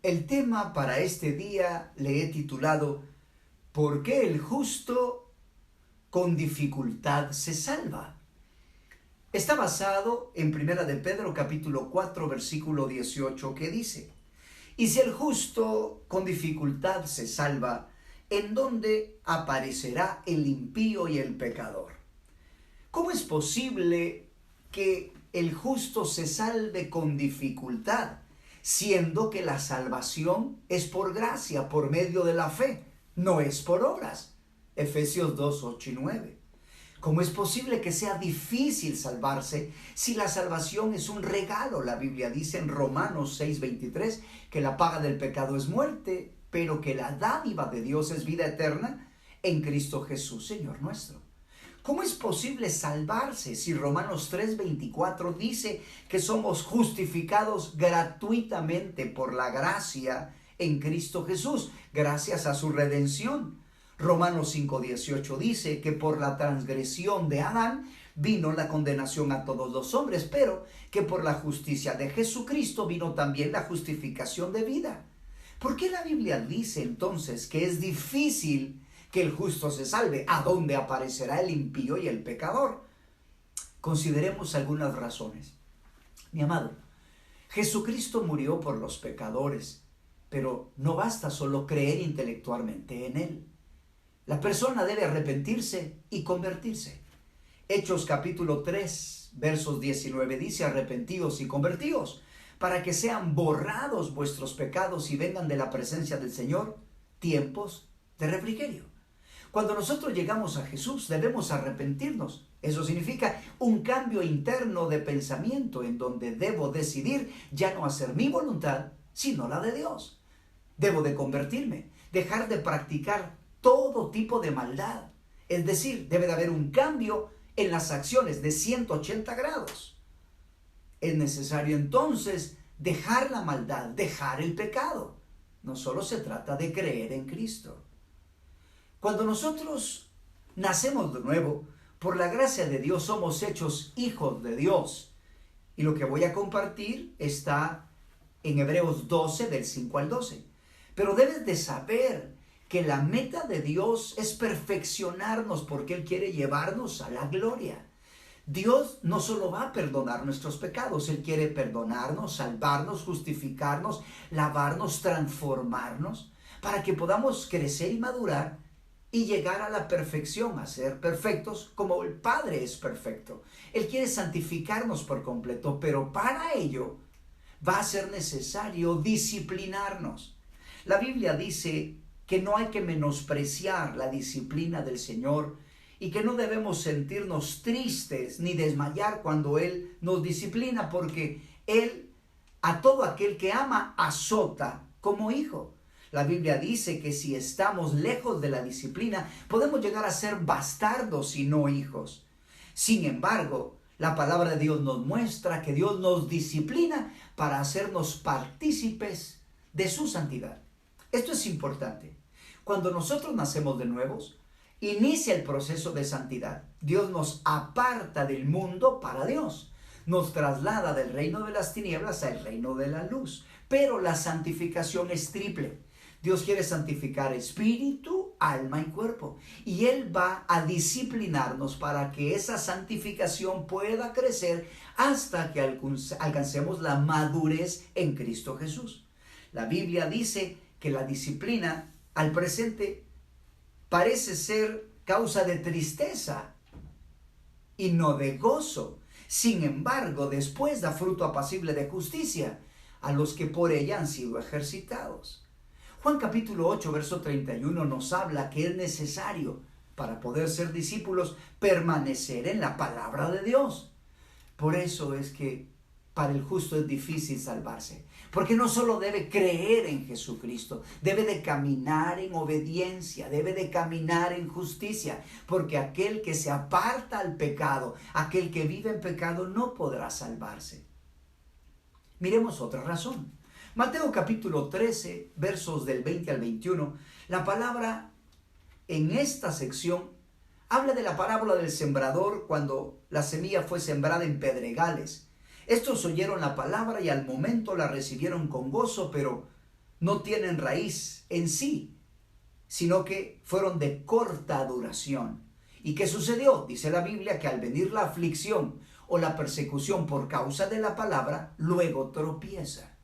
El tema para este día le he titulado ¿Por qué el justo con dificultad se salva? Está basado en Primera de Pedro capítulo 4 versículo 18 que dice: Y si el justo con dificultad se salva, ¿en dónde aparecerá el impío y el pecador? ¿Cómo es posible que el justo se salve con dificultad, siendo que la salvación es por gracia, por medio de la fe, no es por obras? Efesios 2, 8 y 9. ¿Cómo es posible que sea difícil salvarse si la salvación es un regalo? La Biblia dice en Romanos 6:23 que la paga del pecado es muerte, pero que la dádiva de Dios es vida eterna en Cristo Jesús, Señor nuestro. ¿Cómo es posible salvarse si Romanos 3:24 dice que somos justificados gratuitamente por la gracia en Cristo Jesús, gracias a su redención? Romanos 5:18 dice que por la transgresión de Adán vino la condenación a todos los hombres, pero que por la justicia de Jesucristo vino también la justificación de vida. ¿Por qué la Biblia dice entonces que es difícil que el justo se salve? ¿A dónde aparecerá el impío y el pecador? Consideremos algunas razones. Mi amado, Jesucristo murió por los pecadores, pero no basta solo creer intelectualmente en Él. La persona debe arrepentirse y convertirse. Hechos capítulo 3, versos 19 dice: arrepentíos y convertíos, para que sean borrados vuestros pecados y vengan de la presencia del Señor tiempos de refrigerio. Cuando nosotros llegamos a Jesús debemos arrepentirnos. Eso significa un cambio interno de pensamiento en donde debo decidir ya no hacer mi voluntad, sino la de Dios. Debo de convertirme, dejar de practicar todo tipo de maldad. Es decir, debe de haber un cambio en las acciones de 180 grados. Es necesario entonces dejar la maldad, dejar el pecado. No solo se trata de creer en Cristo. Cuando nosotros nacemos de nuevo, por la gracia de Dios somos hechos hijos de Dios. Y lo que voy a compartir está en Hebreos 12, del 5 al 12. Pero debes de saber que la meta de Dios es perfeccionarnos porque Él quiere llevarnos a la gloria. Dios no solo va a perdonar nuestros pecados, Él quiere perdonarnos, salvarnos, justificarnos, lavarnos, transformarnos, para que podamos crecer y madurar y llegar a la perfección, a ser perfectos como el Padre es perfecto. Él quiere santificarnos por completo, pero para ello va a ser necesario disciplinarnos. La Biblia dice que no hay que menospreciar la disciplina del Señor y que no debemos sentirnos tristes ni desmayar cuando Él nos disciplina, porque Él a todo aquel que ama azota como hijo. La Biblia dice que si estamos lejos de la disciplina podemos llegar a ser bastardos y no hijos. Sin embargo, la palabra de Dios nos muestra que Dios nos disciplina para hacernos partícipes de su santidad. Esto es importante. Cuando nosotros nacemos de nuevos, inicia el proceso de santidad. Dios nos aparta del mundo para Dios. Nos traslada del reino de las tinieblas al reino de la luz. Pero la santificación es triple. Dios quiere santificar espíritu, alma y cuerpo. Y Él va a disciplinarnos para que esa santificación pueda crecer hasta que alcancemos la madurez en Cristo Jesús. La Biblia dice que la disciplina al presente parece ser causa de tristeza y no de gozo. Sin embargo, después da fruto apacible de justicia a los que por ella han sido ejercitados. Juan capítulo 8, verso 31 nos habla que es necesario, para poder ser discípulos, permanecer en la palabra de Dios. Por eso es que para el justo es difícil salvarse, porque no solo debe creer en Jesucristo, debe de caminar en obediencia, debe de caminar en justicia, porque aquel que se aparta al pecado, aquel que vive en pecado, no podrá salvarse. Miremos otra razón. Mateo capítulo 13, versos del 20 al 21, la palabra en esta sección habla de la parábola del sembrador cuando la semilla fue sembrada en pedregales. Estos oyeron la palabra y al momento la recibieron con gozo, pero no tienen raíz en sí, sino que fueron de corta duración. ¿Y qué sucedió? Dice la Biblia que al venir la aflicción o la persecución por causa de la palabra, luego tropieza.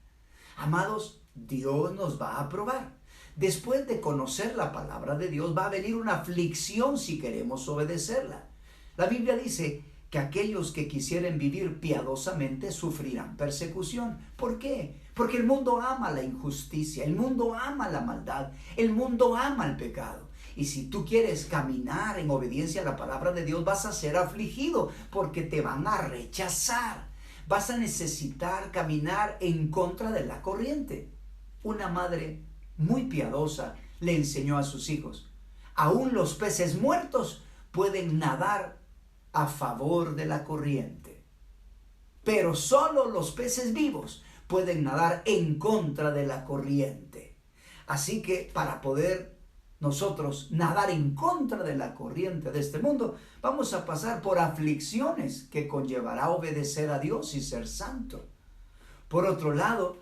Amados, Dios nos va a probar. Después de conocer la palabra de Dios va a venir una aflicción si queremos obedecerla. La Biblia dice que aquellos que quisieren vivir piadosamente sufrirán persecución. ¿Por qué? Porque el mundo ama la injusticia, el mundo ama la maldad, el mundo ama el pecado. Y si tú quieres caminar en obediencia a la palabra de Dios, vas a ser afligido porque te van a rechazar. Vas a necesitar caminar en contra de la corriente. Una madre muy piadosa le enseñó a sus hijos: aún los peces muertos pueden nadar a favor de la corriente, pero solo los peces vivos pueden nadar en contra de la corriente. Así que para poder nosotros nadar en contra de la corriente de este mundo, vamos a pasar por aflicciones que conllevará obedecer a Dios y ser santo. Por otro lado,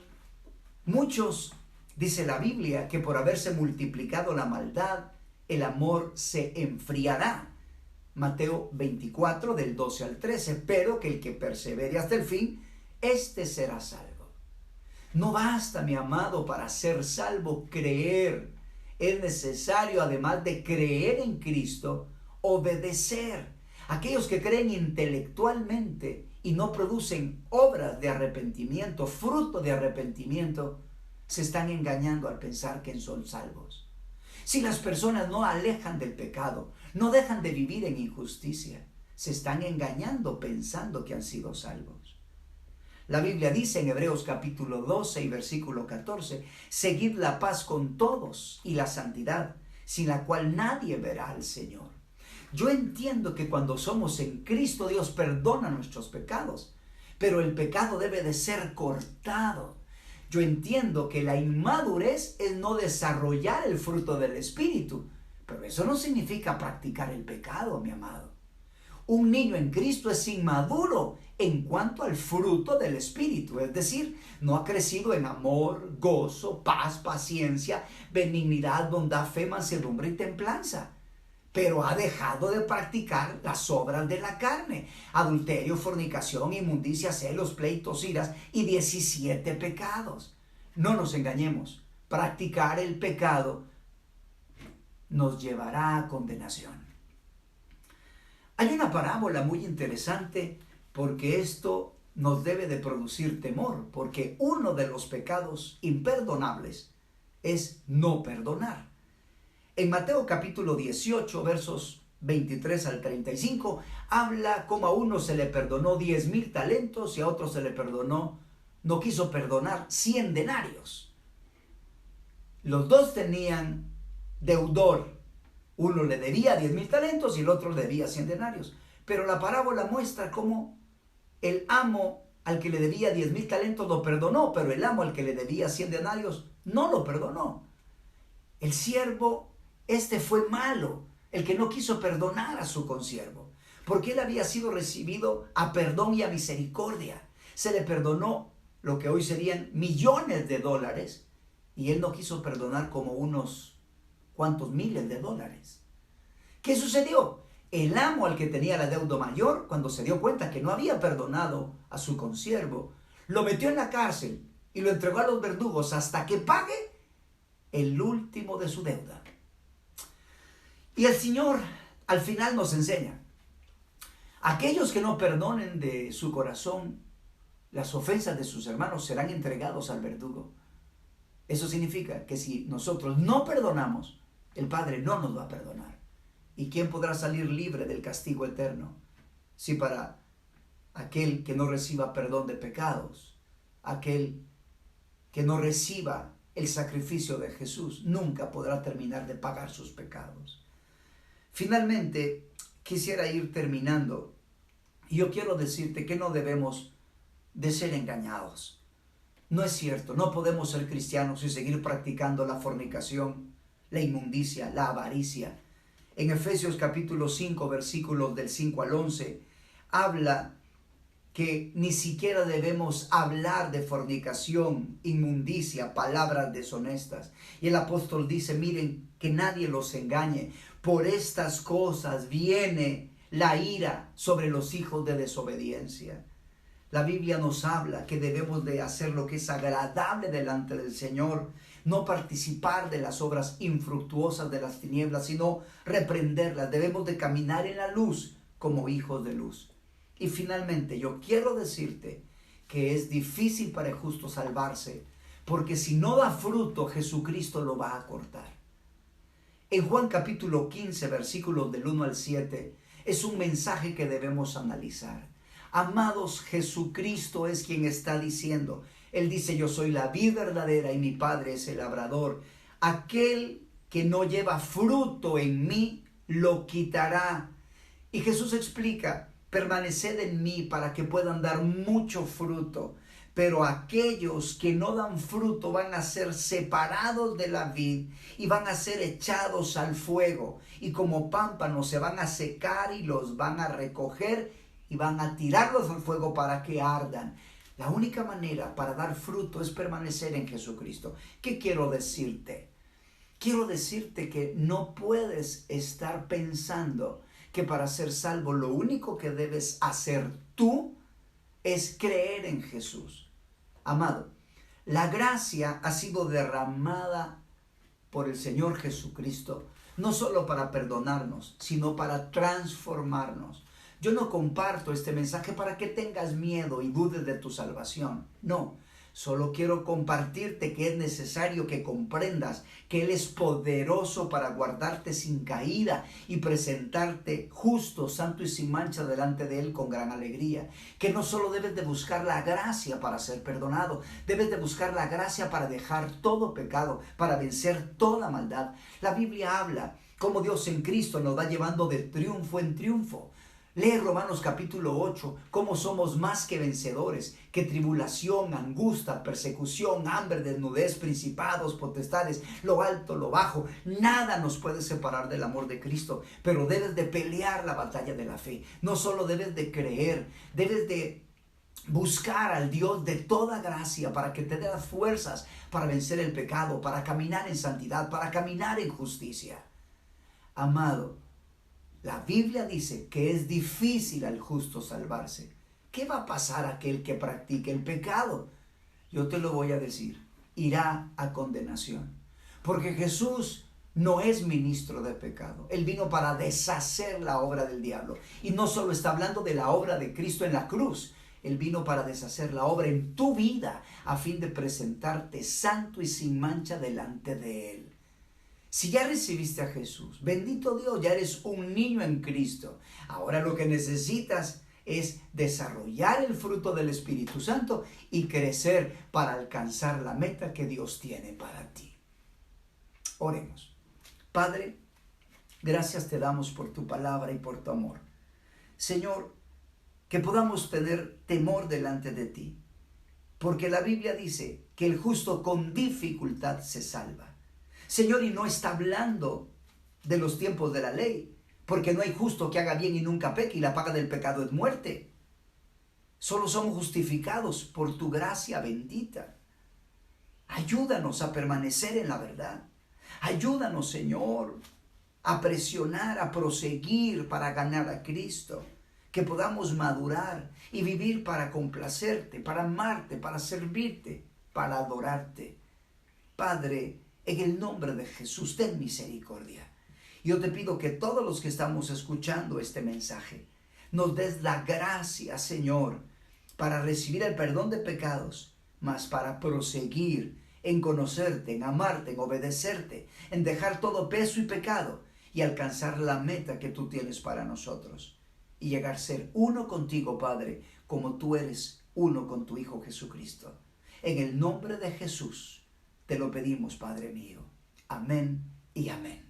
muchos, dice la Biblia, que por haberse multiplicado la maldad, el amor se enfriará. Mateo 24, del 12 al 13, pero que el que persevere hasta el fin, éste será salvo. No basta, mi amado, para ser salvo creer. Es necesario, además de creer en Cristo, obedecer. Aquellos que creen intelectualmente y no producen obras de arrepentimiento, fruto de arrepentimiento, se están engañando al pensar que son salvos. Si las personas no alejan del pecado, no dejan de vivir en injusticia, se están engañando pensando que han sido salvos. La Biblia dice en Hebreos capítulo 12 y versículo 14, seguid la paz con todos y la santidad, sin la cual nadie verá al Señor. Yo entiendo que cuando somos en Cristo, Dios perdona nuestros pecados, pero el pecado debe de ser cortado. Yo entiendo que la inmadurez es no desarrollar el fruto del Espíritu, pero eso no significa practicar el pecado, mi amado. Un niño en Cristo es inmaduro en cuanto al fruto del Espíritu, es decir, no ha crecido en amor, gozo, paz, paciencia, benignidad, bondad, fe, mansedumbre y templanza, pero ha dejado de practicar las obras de la carne: adulterio, fornicación, inmundicia, celos, pleitos, iras y 17 pecados. No nos engañemos, practicar el pecado nos llevará a condenación. Hay una parábola muy interesante porque esto nos debe de producir temor, porque uno de los pecados imperdonables es no perdonar. En Mateo capítulo 18, versos 23 al 35, habla cómo a uno se le perdonó 10,000 talentos y a otro se le perdonó, no quiso perdonar 100 denarios. Los dos tenían deudor. Uno le debía 10,000 talentos y el otro le debía 100 denarios. Pero la parábola muestra cómo el amo al que le debía 10,000 talentos lo perdonó, pero el amo al que le debía 100 denarios no lo perdonó. El siervo, fue malo, el que no quiso perdonar a su consiervo, porque él había sido recibido a perdón y a misericordia. Se le perdonó lo que hoy serían millones de dólares y él no quiso perdonar como unos cuantos miles de dólares. ¿Qué sucedió? El amo al que tenía la deuda mayor, cuando se dio cuenta que no había perdonado a su consiervo, lo metió en la cárcel y lo entregó a los verdugos hasta que pague el último de su deuda. Y el Señor al final nos enseña: aquellos que no perdonen de su corazón las ofensas de sus hermanos serán entregados al verdugo. Eso significa que si nosotros no perdonamos, el Padre no nos va a perdonar. ¿Y quién podrá salir libre del castigo eterno? Si para aquel que no reciba perdón de pecados, aquel que no reciba el sacrificio de Jesús, nunca podrá terminar de pagar sus pecados. Finalmente, quisiera ir terminando. Y yo quiero decirte que no debemos de ser engañados. No es cierto, no podemos ser cristianos y seguir practicando la fornicación, la inmundicia, la avaricia. En Efesios capítulo 5, versículos del 5 al 11, habla que ni siquiera debemos hablar de fornicación, inmundicia, palabras deshonestas. Y el apóstol dice, miren, que nadie los engañe. Por estas cosas viene la ira sobre los hijos de desobediencia. La Biblia nos habla que debemos de hacer lo que es agradable delante del Señor, no participar de las obras infructuosas de las tinieblas, sino reprenderlas. Debemos de caminar en la luz como hijos de luz. Y finalmente yo quiero decirte que es difícil para el justo salvarse, porque si no da fruto, Jesucristo lo va a cortar. En Juan capítulo 15, versículos del 1 al 7, es un mensaje que debemos analizar. Amados, Jesucristo es quien está diciendo. Él dice, yo soy la vid verdadera y mi Padre es el labrador. Aquel que no lleva fruto en mí, lo quitará. Y Jesús explica, permaneced en mí para que puedan dar mucho fruto. Pero aquellos que no dan fruto van a ser separados de la vid y van a ser echados al fuego. Y como pámpanos se van a secar y los van a recoger y van a tirarlos al fuego para que ardan. La única manera para dar fruto es permanecer en Jesucristo. ¿Qué quiero decirte? Quiero decirte que no puedes estar pensando que para ser salvo lo único que debes hacer tú es creer en Jesús. Amado, la gracia ha sido derramada por el Señor Jesucristo, no solo para perdonarnos, sino para transformarnos. Yo no comparto este mensaje para que tengas miedo y dudes de tu salvación. No, solo quiero compartirte que es necesario que comprendas que Él es poderoso para guardarte sin caída y presentarte justo, santo y sin mancha delante de Él con gran alegría. Que no solo debes de buscar la gracia para ser perdonado, debes de buscar la gracia para dejar todo pecado, para vencer toda maldad. La Biblia habla cómo Dios en Cristo nos va llevando de triunfo en triunfo. Lee Romanos capítulo 8, cómo somos más que vencedores, que tribulación, angustia, persecución, hambre, desnudez, principados, potestades, lo alto, lo bajo, nada nos puede separar del amor de Cristo, pero debes de pelear la batalla de la fe. No solo debes de creer, debes de buscar al Dios de toda gracia para que te dé las fuerzas para vencer el pecado, para caminar en santidad, para caminar en justicia. Amado, la Biblia dice que es difícil al justo salvarse. ¿Qué va a pasar a aquel que practique el pecado? Yo te lo voy a decir, irá a condenación. Porque Jesús no es ministro de pecado. Él vino para deshacer la obra del diablo. Y no solo está hablando de la obra de Cristo en la cruz. Él vino para deshacer la obra en tu vida a fin de presentarte santo y sin mancha delante de Él. Si ya recibiste a Jesús, bendito Dios, ya eres un niño en Cristo. Ahora lo que necesitas es desarrollar el fruto del Espíritu Santo y crecer para alcanzar la meta que Dios tiene para ti. Oremos. Padre, gracias te damos por tu palabra y por tu amor. Señor, que podamos tener temor delante de ti, porque la Biblia dice que el justo con dificultad se salva. Señor, y no está hablando de los tiempos de la ley, porque no hay justo que haga bien y nunca peque, y la paga del pecado es muerte. Solo somos justificados por tu gracia bendita. Ayúdanos a permanecer en la verdad. Ayúdanos, Señor, a presionar, a proseguir para ganar a Cristo. Que podamos madurar y vivir para complacerte, para amarte, para servirte, para adorarte. Padre, en el nombre de Jesús, ten misericordia. Yo te pido que todos los que estamos escuchando este mensaje, nos des la gracia, Señor, para recibir el perdón de pecados, mas para proseguir en conocerte, en amarte, en obedecerte, en dejar todo peso y pecado y alcanzar la meta que tú tienes para nosotros. Y llegar a ser uno contigo, Padre, como tú eres uno con tu Hijo Jesucristo. En el nombre de Jesús, te lo pedimos, Padre mío. Amén y amén.